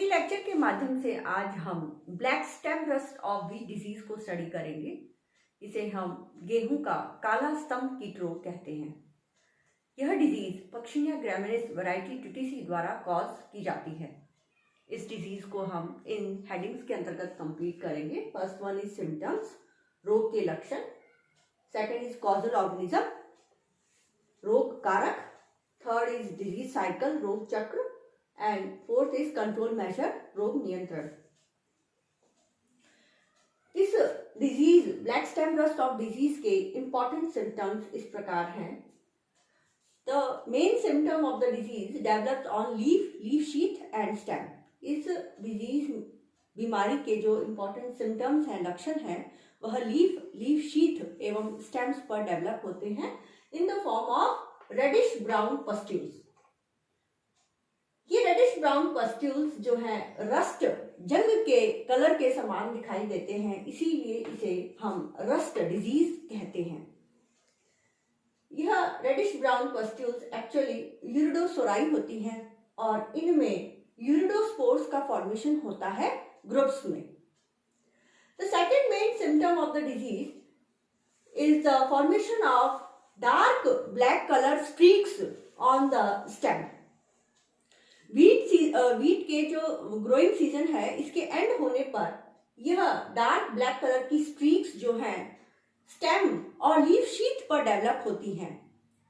Lecture के माध्यम से आज हम black stem rust of wheat disease को स्टडी करेंगे। इसे हम गेहूं का काला स्तंभ कीट रोग कहते हैं। यह डिजीज पक्षिया ग्रामिनीस वैरायटी ट्यूटिसी द्वारा कॉज की जाती है। इस डिजीज को हम इन हेडिंग्स के अंतर्गत कंप्लीट करेंगे। फर्स्ट वन इज सिम्टम्स, रोग के लक्षण। सेकंड इज कॉजल ऑर्गेनिज्म, रोग कारक। थर्ड इज डिजीज साइकिल, रोग चक्र। And fourth is control measure, रोग नियंत्रण। इस disease black stem rust of disease के इंपॉर्टेंट सिम्टम्स इस प्रकार हैं। The main symptom of the disease develops on leaf sheath and stem. इस डिजीज बीमारी के जो इंपॉर्टेंट सिम्टम्स हैं, लक्षण हैं, वह लीफ शीथ एवं स्टेम्स पर डेवलप होते हैं in the form of reddish brown pustules. ये रेडिश ब्राउन पस्ट्यूल्स जो हैं रस्ट जंग के कलर के समान दिखाई देते हैं, इसीलिए इसे हम रस्ट डिजीज कहते हैं। यह रेडिश ब्राउन पस्ट्यूल्स एक्चुअली यूरिडोसोराई होती हैं और इनमें यूरिडोस्पोर्स का फॉर्मेशन होता है ग्रुप्स में। The second main symptom of the disease is the formation of dark black colour streaks on the stem. Wheat के जो ग्रोइंग सीजन है, इसके एंड होने पर यह डार्क ब्लैक कलर की स्ट्रीक्स जो हैं स्टेम और लीफ शीथ पर डेवलप होती हैं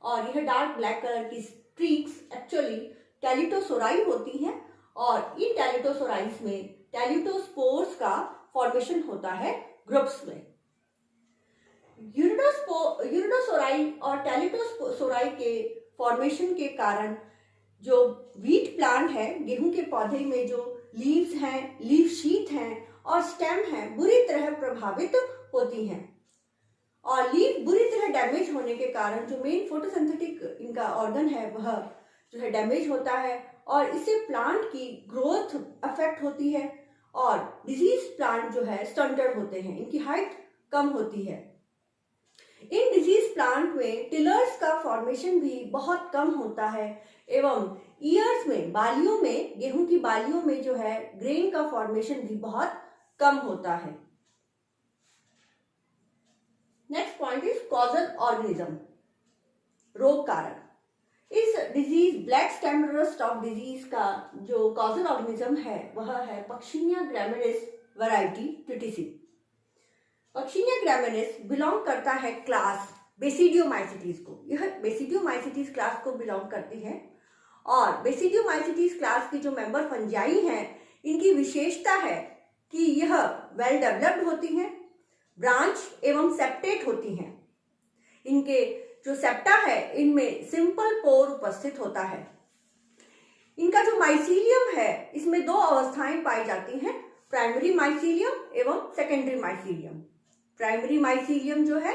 और यह डार्क ब्लैक कलर की स्ट्रीक्स एक्चुअली टैलिटोसोराई होती हैं और इन टैलिटोसोराइज में टैलिटोस्पोर्स का फॉर्मेशन होता है ग्रुप्स में। यूरिडोसोराई और टैलिटोसोराई के फॉर्मेशन के कारण जो व्हीट प्लांट है, गेहूं के पौधे में जो लीव्स हैं, लीफ शीथ हैं और स्टेम हैं, बुरी तरह प्रभावित होती हैं और लीफ बुरी तरह डैमेज होने के कारण जो मेन फोटोसिंथेटिक इनका ऑर्गन है वह जो है डैमेज होता है और इससे प्लांट की ग्रोथ अफेक्ट होती है और डिजीज प्लांट जो है स्टंटेड होते हैं, इनकी हाइट कम होती है। इन डिजीज प्लांट में टिलर्स का फॉर्मेशन भी बहुत कम होता है एवं ईयर्स में, बालियों में, गेहूं की बालियों में जो है ग्रेन का फॉर्मेशन भी बहुत कम होता है। Next point is causal organism, रोग कारक। इस disease black stem rust of disease का जो कॉजल ऑर्गेनिज्म है वह है पक्षिया ग्रामिनीस वैरायटी ट्यूटिसी। पक्षिया ग्रामिनीस बिलोंग करता है क्लास बेसिडियोमाइसीटीज को। यह बेसिडियोमाइसीटीज क्लास को बिलोंग करती है और बेसिडियोमाइसीटीज क्लास की जो मेंबर फंजाई हैं, इनकी विशेषता है कि यह वेल डेवलप्ड होती हैं, ब्रांच एवं सेप्टेट होती हैं। इनके जो सेप्टा है, इनमें सिंपल पोर उपस्थित होता है। इनका जो माइसीलियम है, इसमें दो अवस्थाएं पाई जाती हैं, प्राइमरी माइसीलियम एवं सेकेंडरी माइसीलियम। प्राइमरी माइसीलियम जो है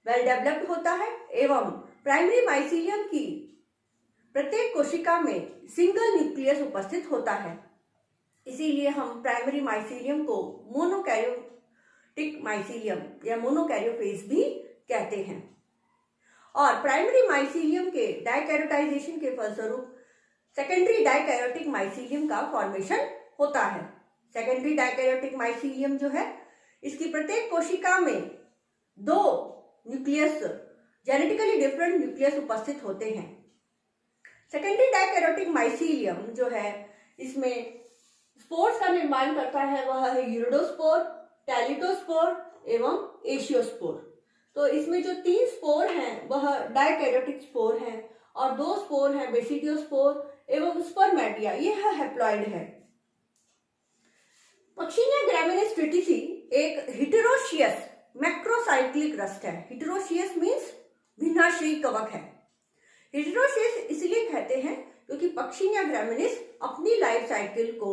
वेल डेवलप्ड होता है एवं प्राइमरी माइसीलियम की प्रत्येक कोशिका में सिंगल न्यूक्लियस उपस्थित होता है, इसीलिए हम प्राइमरी माइसीलियम को मोनोकैरियोटिक माइसीलियम या मोनोकैरियोफेज भी कहते हैं। और प्राइमरी माइसीलियम के डाइकैरोटाइजेशन के फलस्वरूप सेकेंडरी डाइकैरोटिक माइसीलियम का फॉर्मेशन होता है। सेकेंडरी डाइकैरोटिक माइसीलियम जो है, इसकी प्रत्येक कोशिका में दो न्यूक्लियस, जेनेटिकली डिफरेंट न्यूक्लियस उपस्थित होते हैं। सेकेंडरी डाइकैरोटिक माइसीलियम जो है, इसमें स्पोर्स का निर्माण करता है, वह है यूरिडोस्पोर, टैलिटोस्पोर एवं एशियोस्पोर। तो इसमें जो 3 स्पोर हैं वह डाइकैरोटिक स्पोर हैं और 2 स्पोर हैं बेसिडियोस्पोर एवं स्पर्मेटिया, यह हैप्लॉइड है। पक्षिया ग्रामिनीस ट्यूटिसी एक हिटेरोशियस मैक्रोसाइक्लिक रस्ट है। हिटेरोशियस मीन्स भिन्नाश्रयी कवक है। हिटेरोशियस इसलिए कहते हैं क्योंकि पक्षिया ग्रामिनीस अपनी लाइफ साइकिल को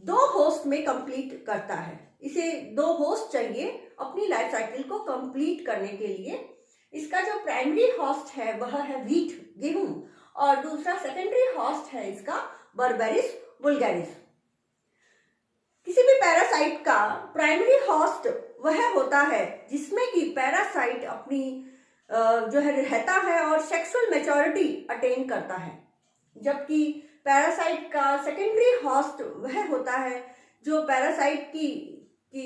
2 होस्ट में कंप्लीट करता है। इसे 2 होस्ट चाहिए अपनी लाइफ साइकिल को कंप्लीट करने के लिए। इसका जो प्राइमरी होस्ट है वह है व्हीट, गेहूं, और दूसरा सेकेंडरी होस्ट है इसका बर्बेरिस वुल्गैरिस। किसी भी पैरासाइट का प्राइमरी होस्ट वह होता है जिसमें कि पैरासाइट अपनी जो है रहता है और सेक्सुअल मैच्योरिटी अटेन करता है, जबकि पैरासाइट का सेकेंडरी होस्ट वह होता है जो पैरासाइट की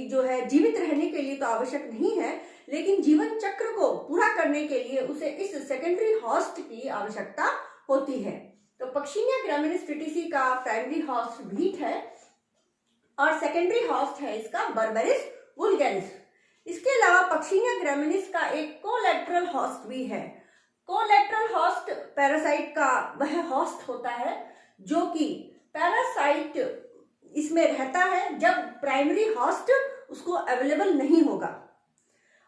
जो है जीवित रहने के लिए तो आवश्यक नहीं है, लेकिन जीवन चक्र को पूरा करने के लिए उसे इस सेकेंडरी होस्ट की आवश्यकता होती है। तो पक्षिनिया ग्रामिनीस ट्रिटिसी का प्राइमरी होस्ट वीट है और सेकेंडरी होस्ट है इसका बर्बेरिस वुल्गैरिस। इसके अलावा पक्षिनिया ग्रामिनीस का एक कोलैटरल होस्ट भी है। कोलैटरल होस्ट पैरासाइट का वह होस्ट होता है जो कि पैरासाइट इसमें रहता है जब प्राइमरी होस्ट उसको अवेलेबल नहीं होगा।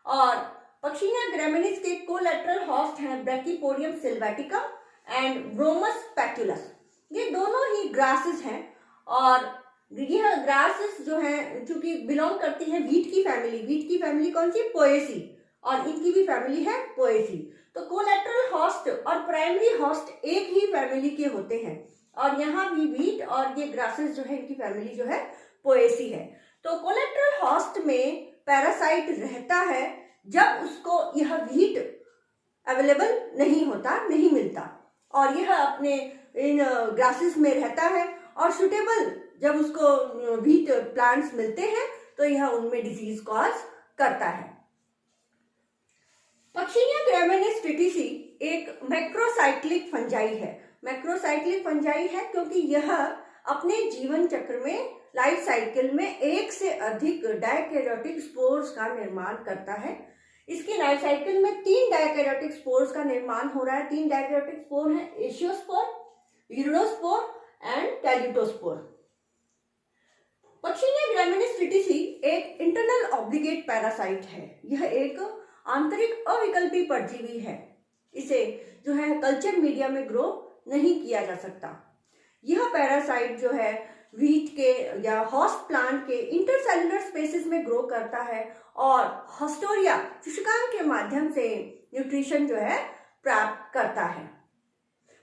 और पक्षिनिया ग्रामिनीस के कोलैटरल होस्ट हैं ब्रैकीपोडियम सिल्वेटिका एंड ब्रोमस पैक्युलस। ये दोनों ही ग्रासेस हैं और यह ग्रासेस जो हैं चूंकि बिलोंग करती है वीट की फैमिली कौन सी, पोएसी, और इनकी भी फैमिली है पोएसी। तो कोलैटरल होस्ट और प्राइमरी होस्ट एक ही फैमिली के होते हैं और यहाँ भी वीट और ये ग्रासेस जो है इनकी फैमिली जो है पोएसी है। तो कोलैटरल होस्ट में पैरासाइट रहता है जब उसको यह वीट अवेलेबल नहीं होता, नहीं मिलता, और यह अपने इन ग्रासेस में रहता है और सुटेबल जब उसको वीट प्लांट्स मिलते हैं तो यह उनमें डिजीज कॉज करता है। पक्षिनिया ग्रामिनीस ट्रिटिसी एक मैक्रोसाइक्लिक फंजाई है। मैक्रोसाइक्लिक फंजाई है क्योंकि यह अपने जीवन चक्र में लाइफ साइकिल में एक से अधिक डायकैरियोटिक स्पोर्स का निर्माण करता है। इसकी लाइफ साइकिल में 3 डायकैरियोटिक स्पोर्स का निर्माण हो रहा है। 3 डायकैरियोटिक स्पोर हैं, एशियोस्पोर, यूरिडोस्पोर एंड कैल्यूटोस्पोर। पक्षिनिया ग्रामिनीस ट्रिटिसी एक इंटरनल ऑब्लिगेट पैरासाइट है। यह एक आंतरिक अविकल्पी परजीवी है। इसे जो है कल्चर मीडिया में ग्रो नहीं किया जा सकता। यह पैरासाइट जो है वीट के या होस्ट प्लांट के इंटरसेलुलर स्पेसेस में ग्रो करता है और हॉस्टोरिया शुष्कांग के माध्यम से न्यूट्रिशन जो है प्राप्त करता है।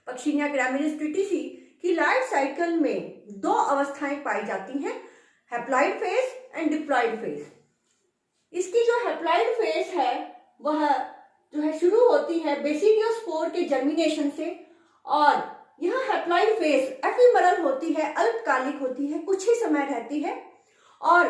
पक्षिनिया ग्रामिनीस ट्रिटिसी की लाइफ साइकिल में 2 अवस्थाएं पाई जाती हैं, haploid phase and diploid phase. इसकी जो हैप्लॉइड फेज है वह जो है शुरू होती है बेसिडियोस्पोर के जर्मिनेशन से और यह हैप्लॉइड फेज एफिमरल होती है, अल्पकालिक होती है, कुछ ही समय रहती है और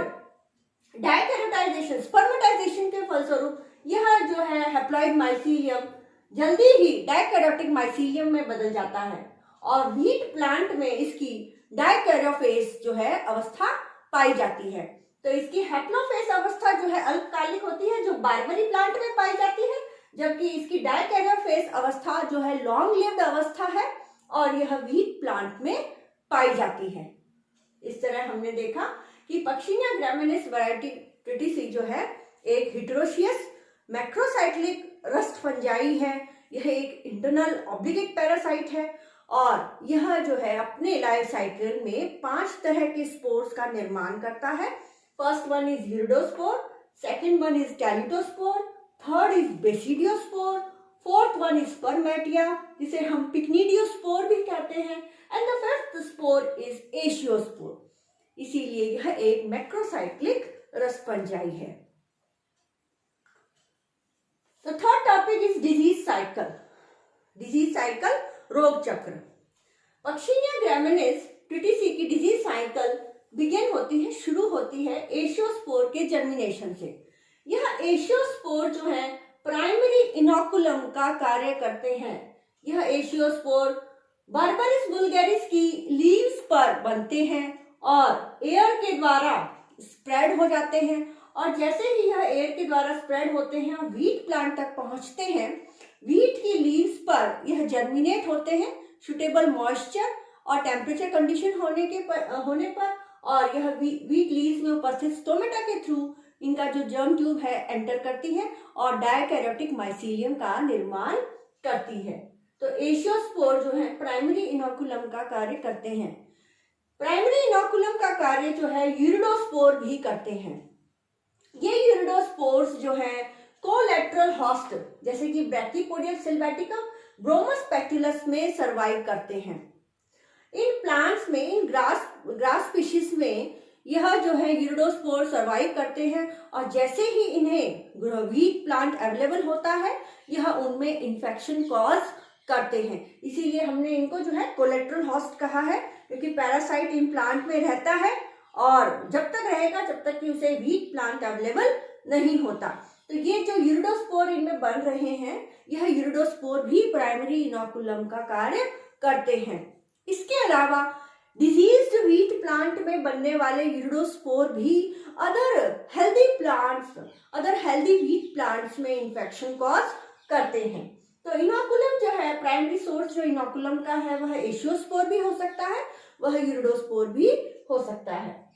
डायकैरियोटाइजेशन स्पर्मेटाइजेशन के फलस्वरूप यह जो है हैप्लॉइड माइसीलियम जल्दी ही डायकैरियोटिक माइसीलियम में बदल जाता है और वीट प्लांट में इसकी डायकैरियोफेज जो है अवस्था पाई जाती है। तो इसकी हैप्लोफेज अवस्था जो है अल्पकालिक होती है जो बारबरी प्लांट में पाई जाती है, जबकि इसकी डायकैरियोफेज अवस्था जो है लॉन्ग लिव्ड अवस्था है और यह वीट प्लांट में पाई जाती है। इस तरह हमने देखा कि पक्षिनिया ग्रामिनीस वैरायटी ट्रिटिसी जो है एक हिटेरोशियस मैक्रोसाइक्लिक रस्ट फंजाई है। यह एक इंटरनल ऑब्लिगेट पैरासाइट है और यह जो है अपने लाइफ साइकिल में 5 तरह के स्पोर्स का निर्माण करता है। First one is uredospore, second one is teleutospore, third is basidiospore, fourth one is spermatia जिसे हम पिक्निडियोस्पोर भी कहते हैं and the fifth spore is aeciospore. इसीलिए यह एक मैक्रोसाइक्लिक रस्ट फंजाई है। तो third topic is disease cycle. Disease cycle रोग चक्र। पक्षिनिया ग्रामिनीस ट्रिटिसी की डिजीज साइकिल बिगिन होती है, शुरू होती है एशियोस्पोर के जर्मिनेशन से। यह एशियोस्पोर जो है प्राइमरी इनोकुलम का कार्य करते हैं। यह एशियोस्पोर बर्बेरिस वुल्गैरिस की लीव्स पर बनते हैं और एयर के द्वारा स्प्रेड हो जाते हैं और जैसे ही यह एयर के द्वारा स्प्रेड होते हैं और वीट प्लांट तक पहुंचते हैं, वीट की लीव्स पर यह जर्मिनेट होते हैं सुटेबल मॉइस्चर और टेम्परेचर कंडीशन होने पर और यह वीट लीव्स में उपस्थित स्टोमेटा के थ्रू इनका जो जर्म ट्यूब है एंटर करती है और डायकैरियोटिक माइसीलियम का निर्माण करती है। तो एशियोस्पोर जो है प्राइमरी इनोकुलम का कार्य करते हैं। प्राइमरी इनोकुलम का कार्य जो है यूरिडोस्पोर भी करते हैं। ये यूरिडोस्पोर्स जो है कोलैटरल होस्ट जैसे कि ब्रैकीपोडियम सिल्वेटिका, ब्रोमस पैक्युलस में सर्वाइव करते हैं। इन प्लांट्स में, इन ग्रास स्पीशीज में यह जो है यूरिडोस्पोर सर्वाइव करते हैं और जैसे ही इन्हें वीट प्लांट अवेलेबल होता है यह उनमें इन्फेक्शन कॉज करते हैं। इसीलिए हमने इनको जो है कोलेट्रल होस्ट कहा है, क्योंकि पैरासाइट इन प्लांट में रहता है और जब तक रहेगा जब तक कि उसे वीट प्लांट अवेलेबल नहीं होता। तो ये जो यूरिडोस्पोर इनमें बन रहे हैं, यह यूरिडोस्पोर भी प्राइमरी इनोकुलम का कार्य करते हैं। इसके अलावा डिजीज्ड वीट प्लांट में बनने वाले यूरिडोस्पोर भी अदर हेल्दी वीट प्लांट्स में इन्फेक्शन कॉज करते हैं। तो इनोकुलम जो है, प्राइमरी सोर्स जो इनोकुलम का है, वह एशियोस्पोर भी हो सकता है, वह यूरिडोस्पोर भी हो सकता है।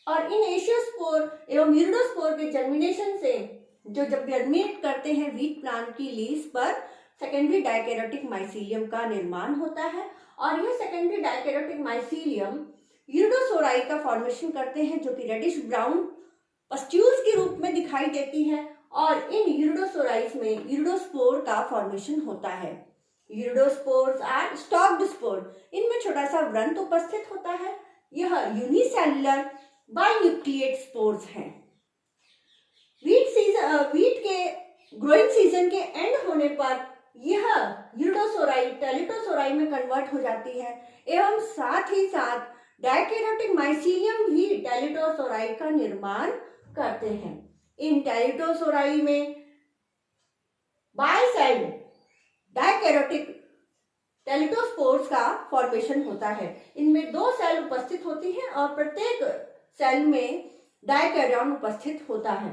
और इन एशियोस्पोर एवं यूरिडोस्पोर के जर्मिनेशन से जो जब जर्मिनेट करते हैं वीट प्लांट की लीव्स पर, सेकेंडरी डाइकैरोटिक माइसीलियम का निर्माण होता है। और यह सेकेंडरी डाइकैरोटिक माइसीलियम यूरिडोसोराई का फॉर्मेशन करते हैं, जो कि रेडिश ब्राउन पस्ट्यूल्स के रूप में दिखाई देती है। और इन यूरिडोसोराइस में यूरिडोस्पोर का फॉर्मेशन होता है। यूरिडोस्पोर्स आर स्टॉक्ड स्पोर, इनमें छोटा सा व्रंत उपस्थित होता है। यह यूनिसेल्युलर बाइन्यूक्लिएट स्पोर्स हैं। वीट के ग्रोइंग सीजन के एंड होने पर यह यूरिडोसोराई टेलिटोसोराई में कन्वर्ट हो जाती है एवं साथ ही साथ डाइकैरोटिक माइसीलियम भी टेलिटोसोराई का निर्माण करते हैं। इन टेलिटोसोराई में बाइसेल्ड डाइकैरोटिक टेलिटोस्पोर्स का फॉर्मेशन होता है। इनमें 2 सेल उपस्थित होती हैं और प्रत्येक सेल में डाइकैरियन उपस्थित होता है।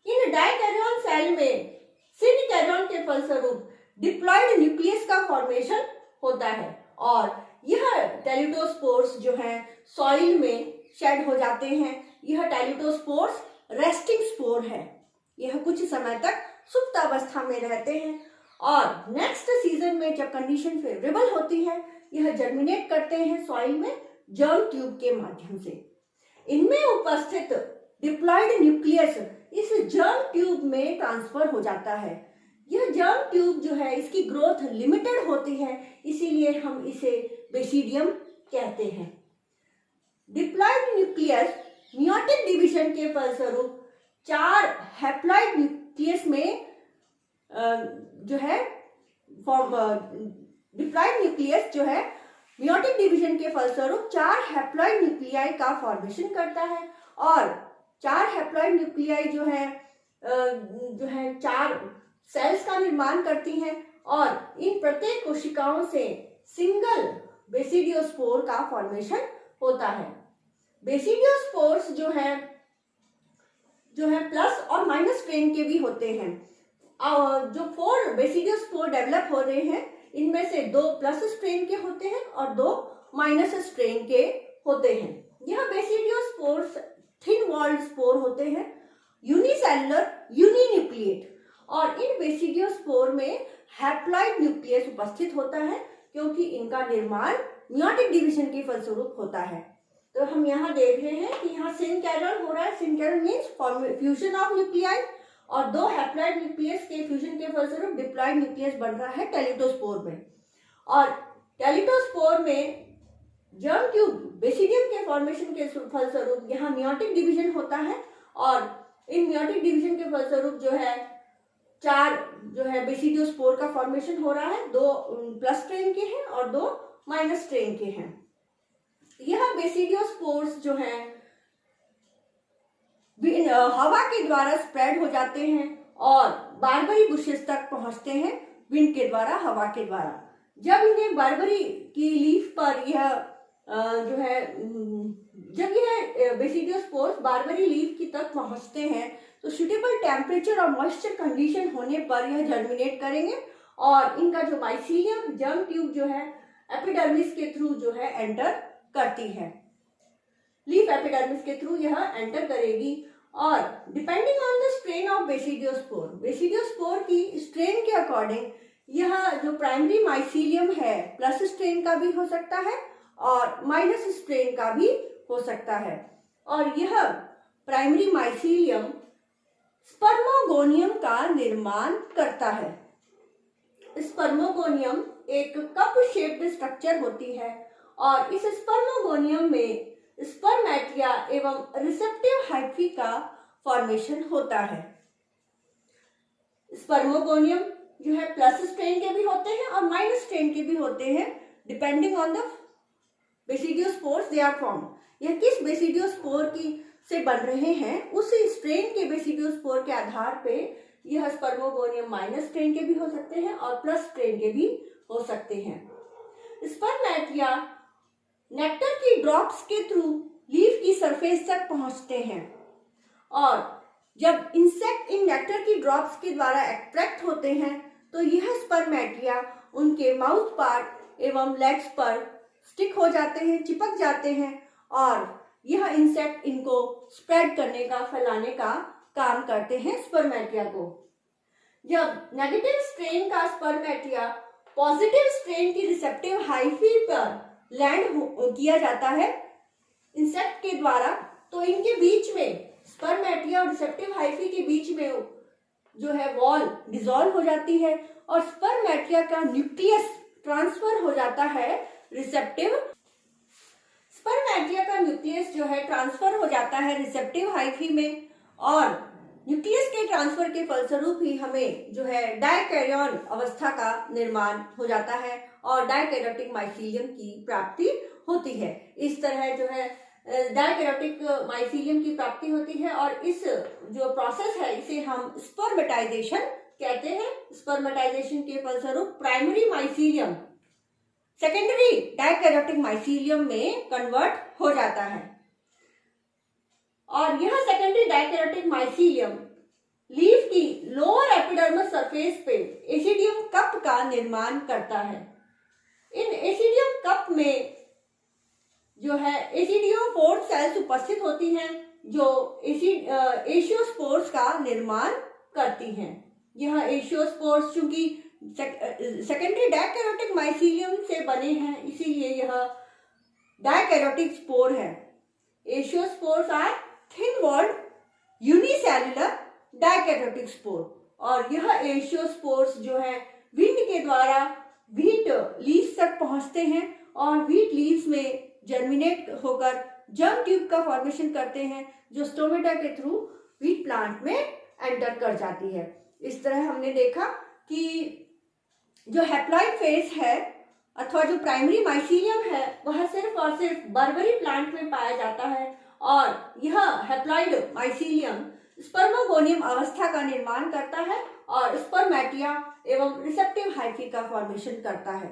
इन डाइकैरियन सेल में सिनकैरियन के फलस्वरूप डिप्लॉयड न्यूक्लियस का फॉर्मेशन होता है और यह टेलिटोस्पोर्स जो है सॉइल में शेड हो जाते हैं। यह टेलिटोस्पोर्स रेस्टिंग स्पोर है। यह कुछ समय तक सुप्त अवस्था में रहते हैं और नेक्स्ट सीजन में जब कंडीशन फेवरेबल होती है, यह जर्मिनेट करते हैं सॉइल में जर्म ट्यूब के माध्यम से। इनमें उपस्थित डिप्लॉयड न्यूक्लियस इस जर्म ट्यूब में ट्रांसफर हो जाता है। यह जर्म ट्यूब जो है, इसकी ग्रोथ लिमिटेड होती है, इसीलिए हम इसे बेसिडियम कहते हैं। डिप्लॉयड न्यूक्लियस मियोटिक डिवीजन के फलस्वरूप 4 हैप्लॉयड न्यूक्लियस में जो है डिप्लॉयड न्यूक्लियस जो है मियोटिक डिवीजन के फलस्वरूप 4 हैप्लॉयड न्यूक्लियाई का फॉर्मेशन करता है और 4 हैप्लॉयड न्यूक्लियाई जो है 4 सेल्स का निर्माण करती हैं और इन प्रत्येक कोशिकाओं से सिंगल बेसिडियोस्पोर का फॉर्मेशन होता है। बेसिडियोस्पोर्स जो है प्लस और माइनस स्ट्रेन के भी होते हैं। जो 4 बेसिडियोस्पोर डेवलप हो रहे हैं, इनमें से 2 प्लस स्ट्रेन के होते हैं और 2 माइनस स्ट्रेन के होते हैं। यह बेसिडियोस्पोर्स थिन वॉल्ड स्पोर होते हैं, यूनिसेलुलर यूनिन्यूक्लिएट, और इन बेसिडियोस्पोर में हैप्लॉयड न्यूक्लियस उपस्थित होता है क्योंकि इनका निर्माण मियोटिक डिवीजन के फलस्वरूप होता है। तो हम यहाँ देख रहे हैं कि यहाँ सिनकैरियन हो रहा है। सिनकैरियन मीन्स फ्यूजन ऑफ न्यूक्लियाई और 2 हैप्लॉयड न्यूक्लियस के फ्यूजन के फलस्वरूप डिप्लॉयड न्यूक्लियस बन रहा है टेलिटोस्पोर में। और टेलिटोस्पोर में जर्म ट्यूब बेसिडियम के फॉर्मेशन के फलस्वरूप यहाँ मियोटिक डिवीजन होता है और इन मियोटिक डिवीजन के फलस्वरूप जो है 4 जो है बेसिडियोस्पोर का फॉर्मेशन हो रहा है। 2 प्लस स्ट्रेन के हैं और 2 माइनस स्ट्रेन के हैं। यह बेसिडियोस्पोर्स जो है हवा के द्वारा स्प्रेड हो जाते हैं और बारबरी बुशेस तक पहुंचते हैं विंड के द्वारा, हवा के द्वारा। जब इन्हें बारबरी की लीफ पर जब यह बेसिडियोस्पोर्स बारबरी लीफ की तक पहुंचते हैं तो सुटेबल टेम्परेचर और मॉइस्चर कंडीशन होने पर यह जर्मिनेट करेंगे और इनका जो माइसीलियम जर्म ट्यूब जो है एपिडर्मिस के थ्रू जो है एंटर करती है। लीफ एपिडर्मिस के थ्रू यह एंटर करेगी और depending on the strain of basidiospore की स्ट्रेन के अकॉर्डिंग यह जो प्राइमरी माइसीलियम है प्लस स्ट्रेन का भी हो सकता है और माइनस स्ट्रेन का भी हो सकता है। और यह प्राइमरी माइसीलियम स्पर्मोगोनियम का निर्माण करता है। स्पर्मोगोनियम एक कप शेप्ड स्ट्रक्चर होती है और इस स्पर्मोगोनियम में स्पर्मेटिया एवं रिसेप्टिव हाइफी का फॉर्मेशन होता है। स्पर्मोगोनियम जो है प्लस स्ट्रेन के भी होते हैं और माइनस स्ट्रेन के भी होते हैं, depending on the basidiospores they are form. यह किस बेसिडियोस्पोर की से बन रहे हैं, उसी स्ट्रेन के बेसिडियोस्पोर के आधार पे यह स्पर्मोगोनियम माइनस स्ट्रेन के भी हो सकते हैं और प्लस स्ट्रेन के भी हो सकते हैं। स्पर्मेटिया नेक्टर की ड्रॉप्स के थ्रू लीफ की सरफेस तक पहुंचते हैं और जब इंसेक्ट इन नेक्टर की ड्रॉप्स के द्वारा एक्ट्रैक्ट होते हैं तो यह स्पर्मेटिया उनके माउथ पार्ट एवं लेग्स पर स्टिक हो जाते हैं, चिपक जाते हैं और यह इंसेक्ट इनको स्प्रेड करने का, फैलाने का काम करते हैं स्पर्मेटिया को। जब नेगेटिव स्ट्रेन का स्पर्मेटिया पॉजिटिव स्ट्रेन की रिसेप्टिव हाइफी पर लैंड किया जाता है इंसेक्ट के द्वारा, तो इनके बीच में स्पर्मेटिया और रिसेप्टिव हाइफी के बीच में जो है वॉल डिसॉल्व हो जाती है और स्पर्मेटिया का न्यूक्लियस ट्रांसफर हो जाता है रिसेप्टिव स्पर्मेटिया का न्यूक्लियस जो है ट्रांसफर हो जाता है रिसेप्टिव हाइफी में और न्यूक्लियस के ट्रांसफर के फलस्वरूप ही हमें जो है डायकैरियन अवस्था का निर्माण हो जाता है और डायकैरियोटिक माइसीलियम की प्राप्ति होती है। इस तरह जो है डायकैरियोटिक माइसीलियम की प्राप्ति होती है और इस जो प्रोसेस है इसे हम स्पर्मेटाइजेशन कहते हैं। स्पर्मेटाइजेशन के फलस्वरूप primary mycelium secondary dikaryotic mycelium में कन्वर्ट हो जाता है और यह सेकेंडरी डायकैरियोटिक माइसीलियम लीफ की लोअर एपिडर्मस सरफेस पे एसिडियम कप का निर्माण करता है। इन एसिडियम कप में जो है एसिडियोफोर सेल्स उपस्थित होती हैं जो एशियोस्पोर्स का निर्माण करती हैं। यह एशियोस्पोर्स चूंकि सेकेंडरी डायकैरियोटिक माइसीलियम से बने हैं इसीलिए यह डायकैरियोटिक स्पोर है। Aeciospores are thin walled unicellular dikaryotic spore और यह एशियोस्पोर्स जो है विंड के द्वारा व्हीट लीव्स तक पहुंचते हैं और व्हीट लीव्स में जर्मिनेट होकर जर्म ट्यूब का फॉर्मेशन करते हैं जो स्टोमेटा के थ्रू व्हीट प्लांट में एंटर कर जाती है। इस तरह हमने देखा कि जो हैप्लॉइड फेज है अथवा जो प्राइमरी माइसीलियम है वह सिर्फ और सिर्फ बर्बरी प्लांट में पाया जाता है और यह हैप्लॉइड माइसीलियम स्पर्मोगोनियम अवस्था का निर्माण करता है और स्पर्मेटिया एवं रिसेप्टिव हाइफी का फॉर्मेशन करता है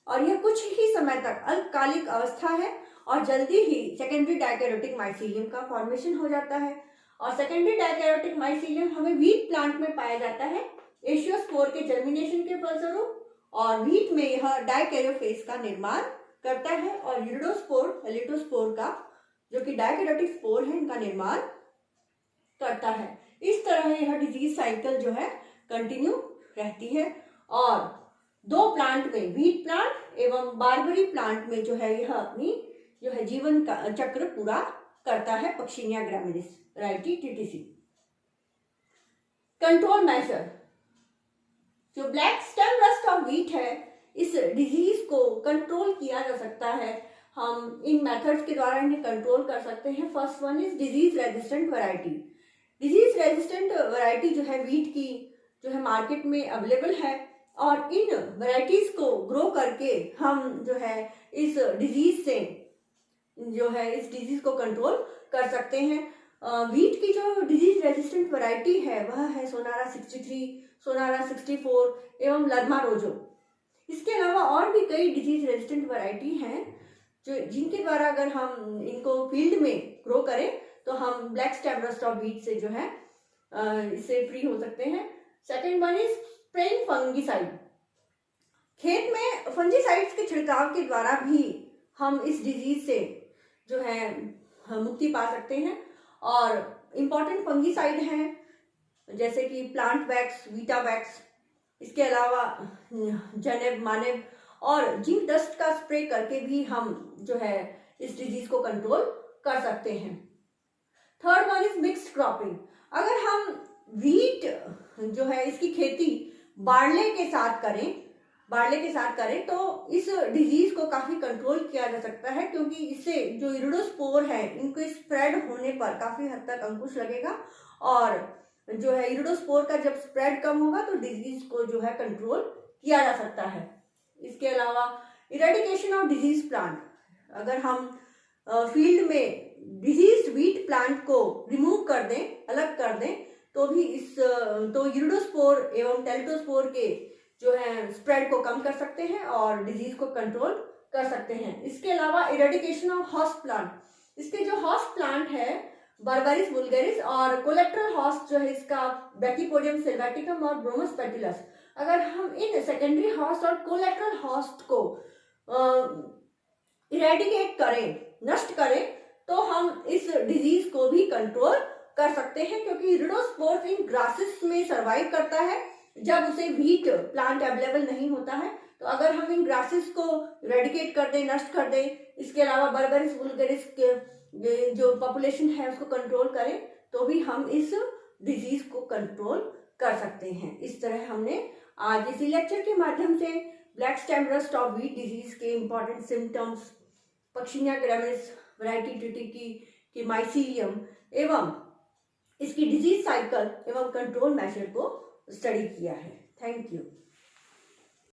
और यह कुछ ही समय तक अल्पकालिक अवस्था है और जल्दी ही सेकेंडरी डायकैरियोटिक माइसीलियम का फॉर्मेशन हो जाता है और सेकेंडरी डायकैरियोटिक माइसीलियम हमें व्हीट प्लांट में पाया जाता है एशियोस्पोर के जर्मिनेशन के फलस्वरूप और व्हीट में यह डायकैरियोफेज का निर्माण करता है और यूरिडोस्पोर हेलिटोस्पोर का जो कि डायकैरियोटिक स्पोर है इनका निर्माण करता है। इस तरह यह डिजीज साइकिल जो है कंटिन्यू रहती है और दो प्लांट में व्हीट प्लांट एवं बारबरी प्लांट में जो है यह अपनी जो है जीवन का चक्र पूरा करता है Puccinia graminis variety tritici. Control measure जो black stem rust of wheat है इस डिजीज को कंट्रोल किया जा सकता है। हम इन मेथड्स के द्वारा इन्हें कंट्रोल कर सकते हैं। First one is disease resistant variety. Disease resistant variety जो है व्हीट की जो है मार्केट में अवेलेबल है और इन वैरायटीज को ग्रो करके हम जो है इस डिजीज से जो है इस डिजीज को कंट्रोल कर सकते हैं। व्हीट की जो डिजीज रेजिस्टेंट वैरायटी है वह है सोनारा 63, सोनारा 64 एवं लर्मा रोजो। इसके अलावा और भी कई डिजीज रेजिस्टेंट वैरायटी हैं जो जिनके द्वारा अगर हम इनको फील्ड में ग्रो करें तो हम black stem rust of wheat से जो है इससे फ्री हो सकते हैं। Second one is spraying fungicide. खेत में फंजीसाइड्स के छिड़काव के द्वारा भी हम इस डिजीज से जो है मुक्ति पा सकते हैं और इम्पॉर्टेंट फंगीसाइड हैं जैसे कि प्लांट वैक्स, वीटा वैक्स, इसके अलावा जनेब, मानेब और जिंक डस्ट का स्प्रे करके भी हम जो है इस डिजीज को कंट्रोल कर सकते हैं। Third one is mixed cropping. अगर हम व्हीट जो है इसकी खेती बार्ले के साथ करें तो इस डिजीज को काफी कंट्रोल किया जा सकता है क्योंकि इससे जो इरिडोस्पोर है इनको स्प्रेड होने पर काफी हद तक अंकुश लगेगा और जो है इरिडोस्पोर का जब स्प्रेड कम होगा तो डिजीज को जो है कंट्रोल किया जा सकता है। इसके अलावा इरेडिकेशन ऑफ डिजीज प्लांट, अगर हम फील्ड में डिजीज वीट प्लांट को रिमूव कर दें, अलग कर दें, तो भी तो इरिडोस्पोर एवं टेल्टोस्पोर के जो है स्प्रेड को कम कर सकते हैं और डिजीज को कंट्रोल कर सकते हैं। इसके अलावा इरेडिकेशन ऑफ हॉस्ट प्लांट, इसके जो हॉस्ट प्लांट है बर्बेरिस वुल्गेरिस और कोलेट्रल हॉस्ट जो है इसका बैक्टीपोडियम सिल्वेटिकम और ब्रोमस पेटिलस, अगर हम इन सेकेंडरी हॉस्ट और कोलेट्रल हॉस्ट को इरेडिकेट करें, नष्ट करें, तो हम इस डिजीज को भी कंट्रोल कर सकते हैं, क्योंकि इरिडोस्पोर्स इन ग्रासेस में सर्वाइव करता है जब उसे व्हीट प्लांट अवेलेबल नहीं होता है। तो अगर हम इन ग्रासेस को इरेडिकेट कर दें, नष्ट कर दें, इसके अलावा बर्बेरिस वुल्गेरिस के जो पॉपुलेशन है उसको कंट्रोल करें, तो भी हम इस डिजीज को कंट्रोल कर सकते हैं। इस तरह हमने आज इसी लेक्चर के माध्यम से black stem rust of wheat disease के इंपॉर्टेंट सिम्टम्स, पक्षिणिया ग्रामिनिस वैरायटी ट्रिटिकी की माइसीलियम एवं इसकी डिजीज साइकिल एवं कंट्रोल मेजर को स्टडी किया है। Thank you.